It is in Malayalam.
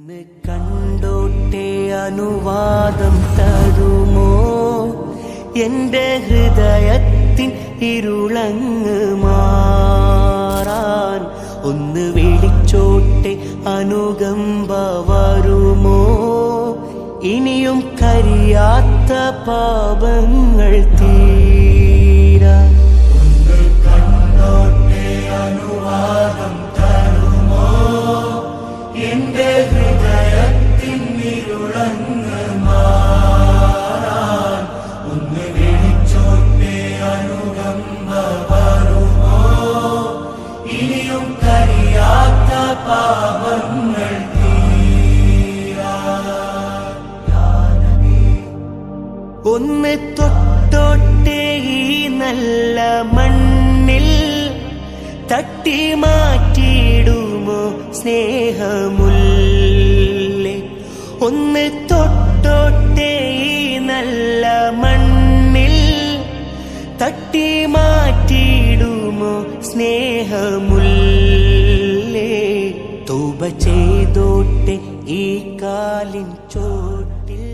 ഒന്ന് കണ്ടോട്ടെ അനുവാദം തരുമോ എന്റെ ഹൃദയത്തിൻ ഇരുളങ്ങ് മാറാൻ ഒന്ന് വിളിച്ചോട്ടെ അനുകമ്പ വരുമോ ഇനിയും കരിയാത്ത പാപങ്ങൾ തീരാൻ ഒന്ന് കണ്ടോട്ടെ അനുവാദം തരുമോ എന്റെ ഹൃദയത്തിൻ ഇരുളങ്ങ് മാറാൻ ഒന്ന് വിളിച്ചോട്ടെ അനുകമ്പ വരുമോ ഇനിയും കരിയാത്ത പാപങ്ങൾ ഒന്ന് തൊട്ടോട്ടെ ഈ നല്ല മണ്ണിൽ തട്ടി മാറ്റിയിടുമോ സ്നേഹമുല്ലേ ഒന്ന് തൊട്ടോട്ടെ ഈ നല്ല മണ്ണിൽ തട്ടി മാറ്റിയിടുമോ സ്നേഹമുല്ലേ തൗബ ചെയ്തോട്ടെ ഈ കാലിൻ ചോട്ടിൽ